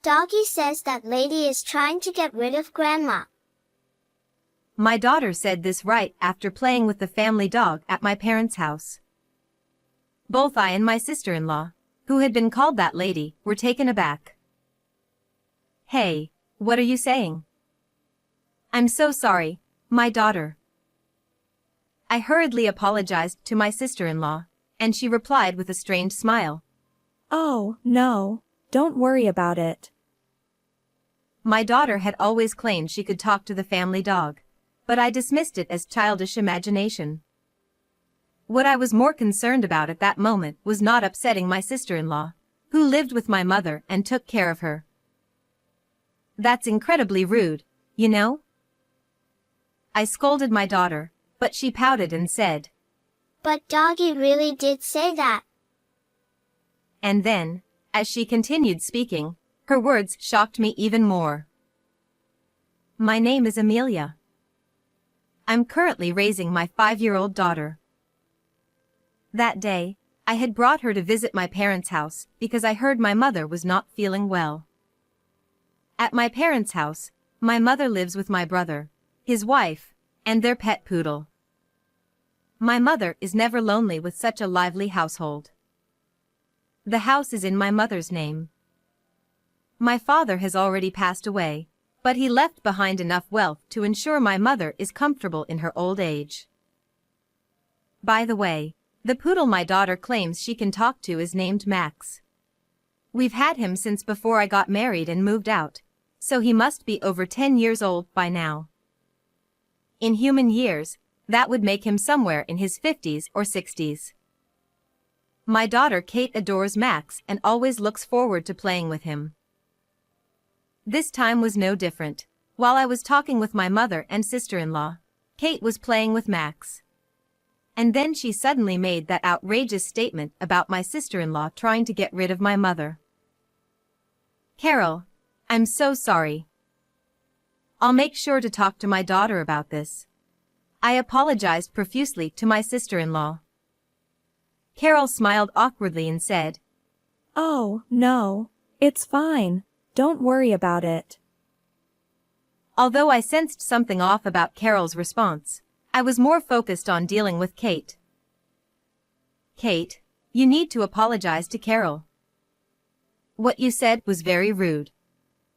Doggy says that lady is trying to get rid of Grandma. My daughter said this right after playing with the family dog at my parents' house. Both I and my sister-in-law, who had been called that lady, were taken aback. Hey, what are you saying? I'm so sorry, my daughter. I hurriedly apologized to my sister-in-law, and she replied with a strained smile. Oh, no, don't worry about it. My daughter had always claimed she could talk to the family dog, but I dismissed it as childish imagination. What I was more concerned about at that moment was not upsetting my sister-in-law, who lived with my mother and took care of her. That's incredibly rude, you know? I scolded my daughter, but she pouted and said, But Doggy really did say that. And then, as she continued speaking, her words shocked me even more. My name is Amelia. I'm currently raising my 5-year-old daughter. That day, I had brought her to visit my parents' house because I heard my mother was not feeling well. At my parents' house, my mother lives with my brother, his wife, and their pet poodle. My mother is never lonely with such a lively household. The house is in my mother's name. My father has already passed away, but he left behind enough wealth to ensure my mother is comfortable in her old age. By the way, the poodle my daughter claims she can talk to is named Max. We've had him since before I got married and moved out, so he must be over 10 years old by now. In human years, that would make him somewhere in his 50s or 60s. My daughter Kate adores Max and always looks forward to playing with him. This time was no different. While I was talking with my mother and sister-in-law, Kate was playing with Max. And then she suddenly made that outrageous statement about my sister-in-law trying to get rid of my mother. Carol, I'm so sorry. I'll make sure to talk to my daughter about this. I apologized profusely to my sister-in-law. Carol smiled awkwardly and said, Oh, no, it's fine. Don't worry about it. Although I sensed something off about Carol's response, I was more focused on dealing with Kate. Kate, you need to apologize to Carol. What you said was very rude.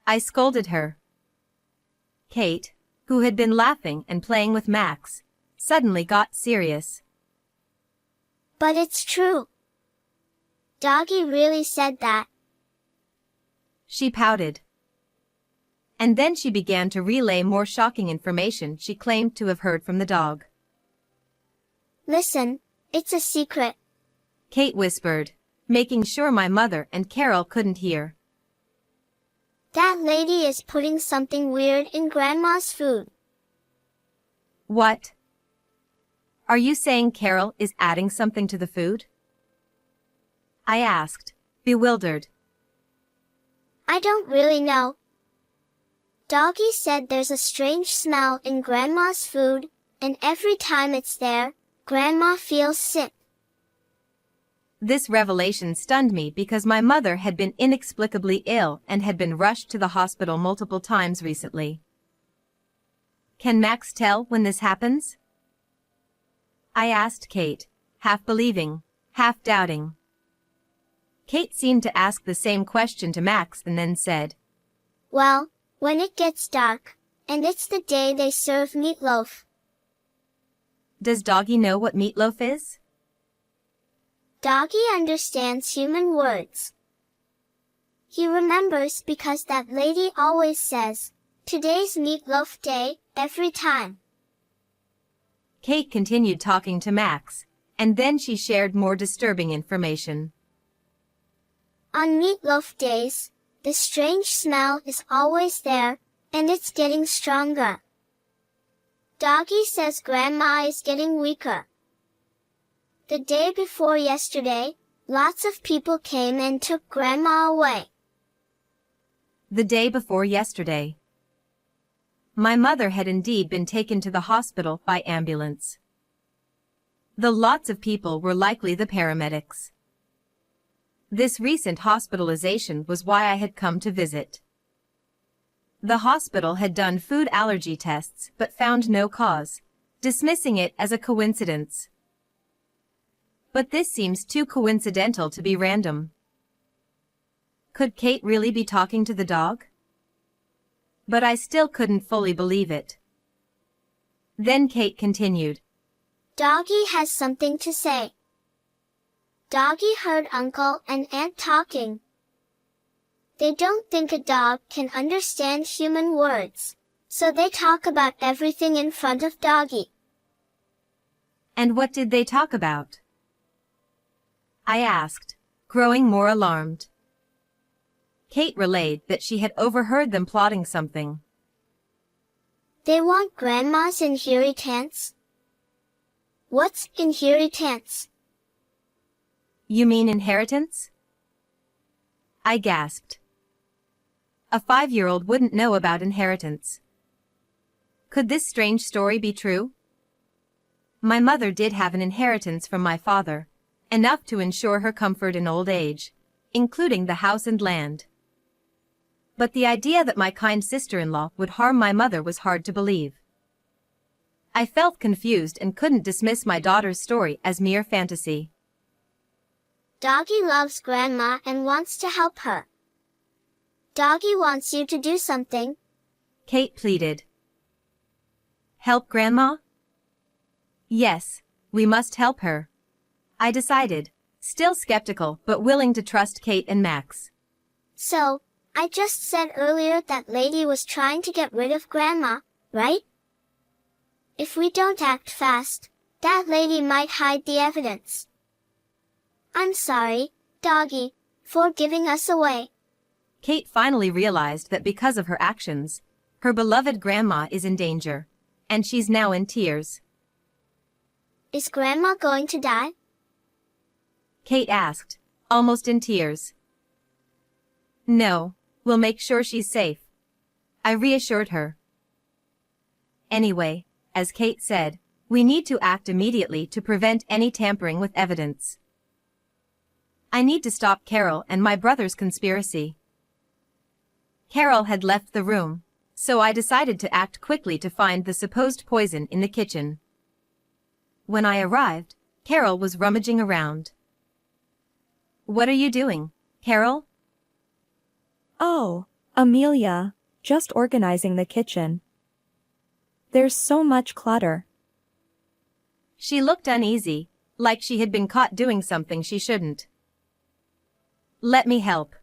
I scolded her. Kate, who had been laughing and playing with Max, suddenly got serious. But it's true. Doggy really said that. She pouted. And then she began to relay more shocking information she claimed to have heard from the dog. Listen, it's a secret. Kate whispered, making sure my mother and Carol couldn't hear. That lady is putting something weird in Grandma's food. What? Are you saying Carol is adding something to the food? I asked, bewildered. I don't really know. Doggy said there's a strange smell in Grandma's food, and every time it's there, Grandma feels sick. This revelation stunned me because my mother had been inexplicably ill and had been rushed to the hospital multiple times recently. Can Max tell when this happens? I asked Kate, half believing, half doubting. Kate seemed to ask the same question to Max and then said, Well, when it gets dark, and it's the day they serve meatloaf. Does Doggy know what meatloaf is? Doggy understands human words. He remembers because that lady always says, today's meatloaf day, every time. Kate continued talking to Max, and then she shared more disturbing information. On meatloaf days, the strange smell is always there, and it's getting stronger. Doggy says Grandma is getting weaker. The day before yesterday, lots of people came and took Grandma away. The day before yesterday. My mother had indeed been taken to the hospital by ambulance. The lots of people were likely the paramedics. This recent hospitalization was why I had come to visit. The hospital had done food allergy tests but found no cause, dismissing it as a coincidence. But this seems too coincidental to be random. Could Kate really be talking to the dog? But I still couldn't fully believe it. Then Kate continued. Doggy has something to say. Doggy heard Uncle and Aunt talking. They don't think a dog can understand human words, so they talk about everything in front of Doggy. And what did they talk about? I asked, growing more alarmed. Kate relayed that she had overheard them plotting something. They want Grandma's inheritance. What's inheritance? You mean inheritance? I gasped. A 5-year-old wouldn't know about inheritance. Could this strange story be true? My mother did have an inheritance from my father, enough to ensure her comfort in old age, including the house and land. But the idea that my kind sister-in-law would harm my mother was hard to believe. I felt confused and couldn't dismiss my daughter's story as mere fantasy. Doggy loves Grandma and wants to help her. Doggy wants you to do something. Kate pleaded. Help Grandma? Yes, we must help her. I decided, still skeptical but willing to trust Kate and Max. So, I just said earlier that lady was trying to get rid of Grandma, right? If we don't act fast, that lady might hide the evidence. I'm sorry, Doggy, for giving us away. Kate finally realized that because of her actions, her beloved Grandma is in danger, and she's now in tears. Is Grandma going to die? Kate asked, almost in tears. No, we'll make sure she's safe. I reassured her. Anyway, as Kate said, we need to act immediately to prevent any tampering with evidence. I need to stop Carol and my brother's conspiracy. Carol had left the room, so I decided to act quickly to find the supposed poison in the kitchen. When I arrived, Carol was rummaging around. What are you doing, Carol? Oh, Amelia, just organizing the kitchen. There's so much clutter. She looked uneasy, like she had been caught doing something she shouldn't. Let me help.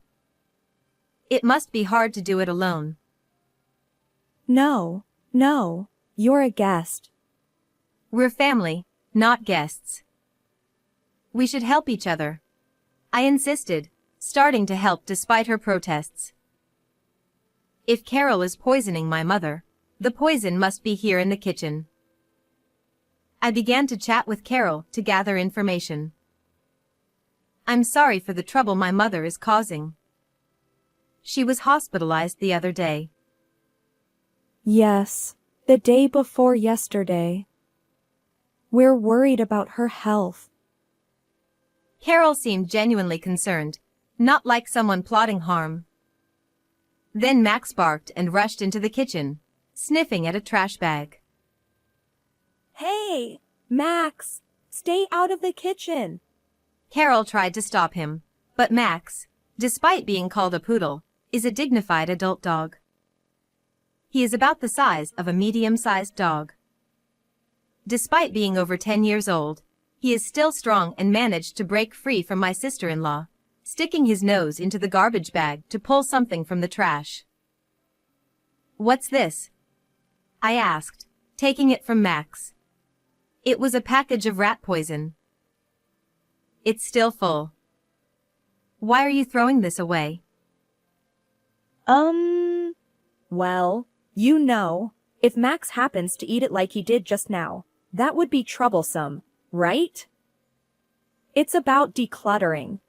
It must be hard to do it alone. No, you're a guest. We're family, not guests. We should help each other. I insisted, starting to help despite her protests. If Carol is poisoning my mother, the poison must be here in the kitchen. I began to chat with Carol to gather information. I'm sorry for the trouble my mother is causing. She was hospitalized the other day. Yes, the day before yesterday. We're worried about her health. Carol seemed genuinely concerned, not like someone plotting harm. Then Max barked and rushed into the kitchen, sniffing at a trash bag. Hey, Max, stay out of the kitchen. Carol tried to stop him, but Max, despite being called a poodle, is a dignified adult dog. He is about the size of a medium-sized dog. Despite being over 10 years old, he is still strong and managed to break free from my sister-in-law, sticking his nose into the garbage bag to pull something from the trash. What's this? I asked, taking it from Max. It was a package of rat poison. It's still full. Why are you throwing this away? Well, if Max happens to eat it like he did just now, that would be troublesome, right? It's about decluttering.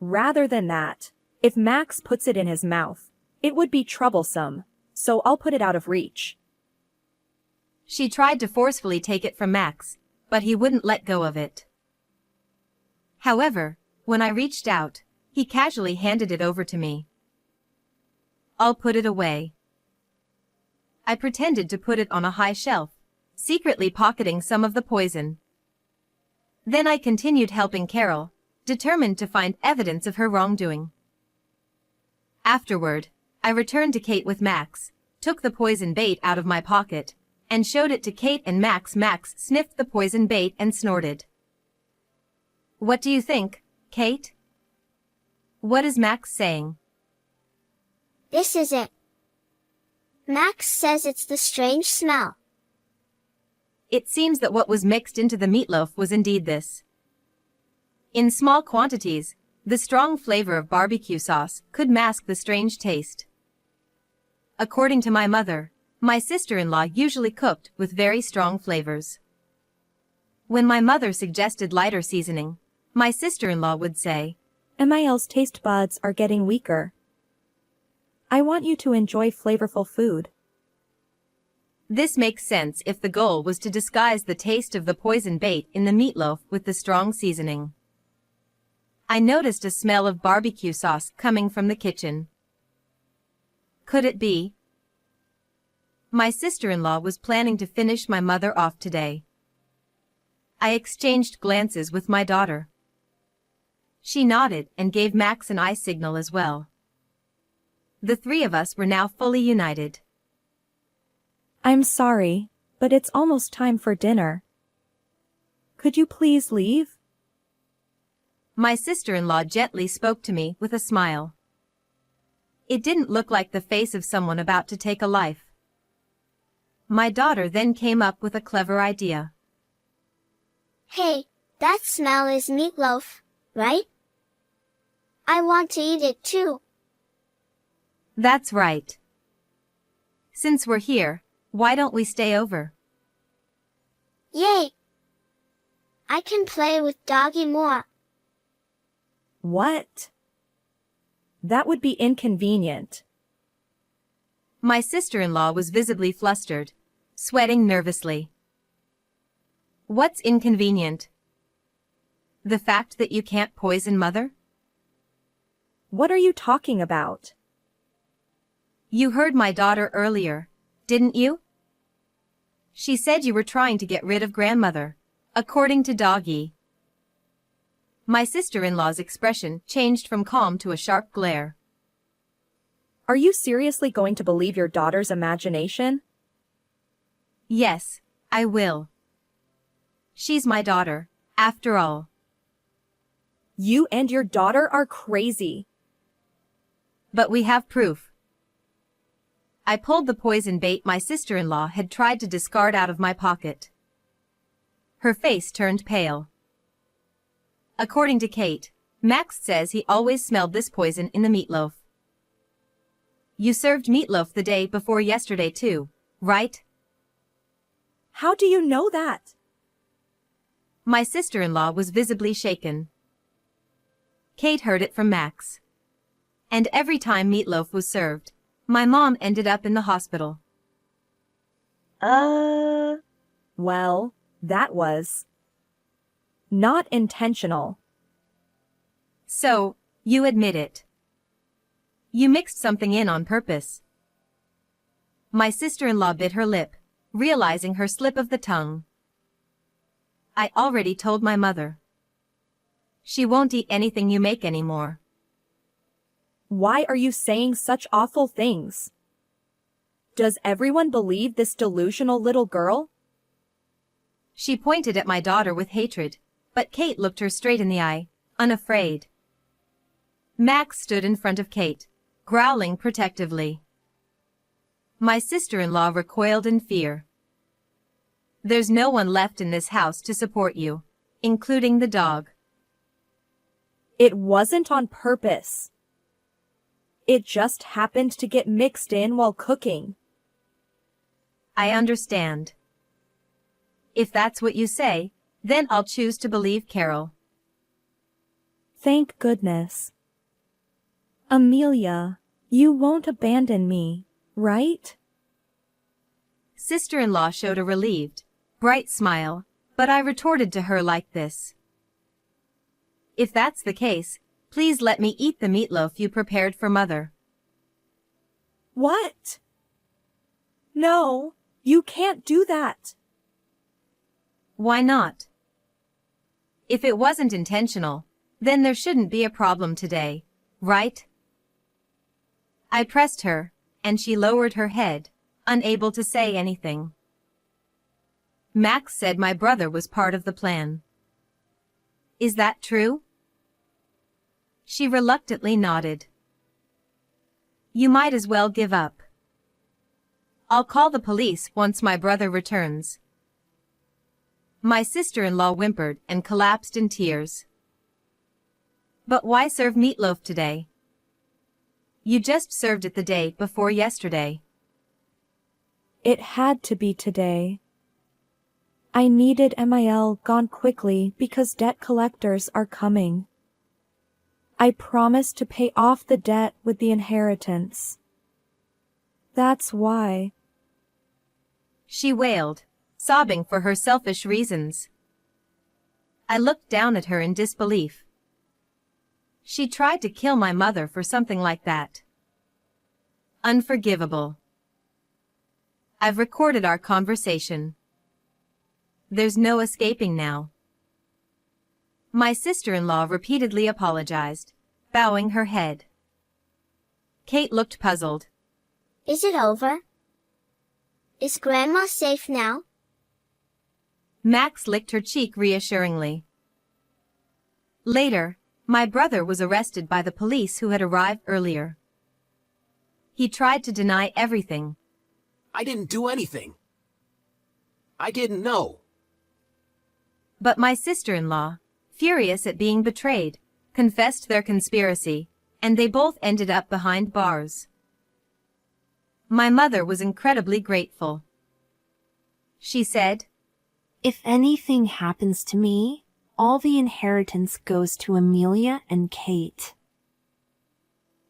Rather than that, if Max puts it in his mouth, it would be troublesome, so I'll put it out of reach. She tried to forcefully take it from Max, but he wouldn't let go of it. However, When I reached out, he casually handed it over to me. I'll put it away. I pretended to put it on a high shelf, secretly pocketing some of the poison. Then I continued helping Carol, determined to find evidence of her wrongdoing. Afterward, I returned to Kate with Max, took the poison bait out of my pocket, and showed it to Kate and Max. Max sniffed the poison bait and snorted. What do you think, Kate? What is Max saying? This is it. Max says it's the strange smell. It seems that what was mixed into the meatloaf was indeed this. In small quantities, the strong flavor of barbecue sauce could mask the strange taste. According to my mother, my sister-in-law usually cooked with very strong flavors. When my mother suggested lighter seasoning, my sister-in-law would say, Emil's taste buds are getting weaker. I want you to enjoy flavorful food. This makes sense if the goal was to disguise the taste of the poison bait in the meatloaf with the strong seasoning. I noticed a smell of barbecue sauce coming from the kitchen. Could it be? My sister-in-law was planning to finish my mother off today. I exchanged glances with my daughter. She nodded and gave Max an eye signal as well. The three of us were now fully united. I'm sorry, but it's almost time for dinner. Could you please leave? My sister-in-law gently spoke to me with a smile. It didn't look like the face of someone about to take a life. My daughter then came up with a clever idea. Hey, that smell is meatloaf, right? I want to eat it too. That's right. Since we're here, why don't we stay over? Yay! I can play with Doggy more. What? That would be inconvenient. My sister-in-law was visibly flustered, sweating nervously. What's inconvenient? The fact that you can't poison Mother? What are you talking about? You heard my daughter earlier, didn't you? She said you were trying to get rid of Grandmother, according to Doggy. My sister-in-law's expression changed from calm to a sharp glare. Are you seriously going to believe your daughter's imagination? Yes, I will. She's my daughter, after all. You and your daughter are crazy. But we have proof. I pulled the poison bait my sister-in-law had tried to discard out of my pocket. Her face turned pale. According to Kate, Max says he always smelled this poison in the meatloaf. You served meatloaf the day before yesterday too, right? How do you know that? My sister-in-law was visibly shaken. Kate heard it from Max. And every time meatloaf was served, my mom ended up in the hospital. Well, that was not intentional. So, you admit it. You mixed something in on purpose. My sister-in-law bit her lip, realizing her slip of the tongue. I already told my mother. She won't eat anything you make anymore. Why are you saying such awful things? Does everyone believe this delusional little girl? She pointed at my daughter with hatred, but Kate looked her straight in the eye, unafraid. Max stood in front of Kate, growling protectively. My sister-in-law recoiled in fear. There's no one left in this house to support you, including the dog. It wasn't on purpose. It just happened to get mixed in while cooking. I understand. If that's what you say, then I'll choose to believe Carol. Thank goodness. Amelia, you won't abandon me, right? Sister-in-law showed a relieved, bright smile, but I retorted to her like this. If that's the case, please let me eat the meatloaf you prepared for Mother. What? No, you can't do that. Why not? If it wasn't intentional, then there shouldn't be a problem today, right? I pressed her, and she lowered her head, unable to say anything. Max said my brother was part of the plan. Is that true? She reluctantly nodded. You might as well give up. I'll call the police once my brother returns. My sister-in-law whimpered and collapsed in tears. But why serve meatloaf today? You just served it the day before yesterday. It had to be today. I needed MIL gone quickly because debt collectors are coming. I promised to pay off the debt with the inheritance. That's why. She wailed, sobbing for her selfish reasons. I looked down at her in disbelief. She tried to kill my mother for something like that. Unforgivable. I've recorded our conversation. There's no escaping now. My sister-in-law repeatedly apologized, bowing her head. Kate looked puzzled. Is it over? Is Grandma safe now? Max licked her cheek reassuringly. Later, my brother was arrested by the police who had arrived earlier. He tried to deny everything. I didn't do anything. I didn't know. But my sister-in-law, furious at being betrayed, confessed their conspiracy, and they both ended up behind bars. My mother was incredibly grateful. She said, If anything happens to me, all the inheritance goes to Amelia and Kate.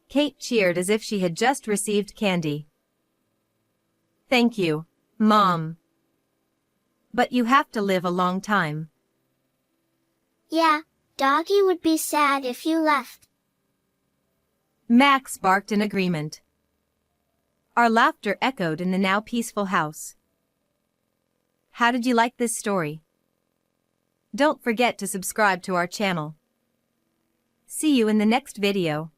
Kate cheered as if she had just received candy. Thank you, Mom. But you have to live a long time. Yeah, Doggy would be sad if you left. Max barked in agreement. Our laughter echoed in the now peaceful house. How did you like this story? Don't forget to subscribe to our channel. See you in the next video.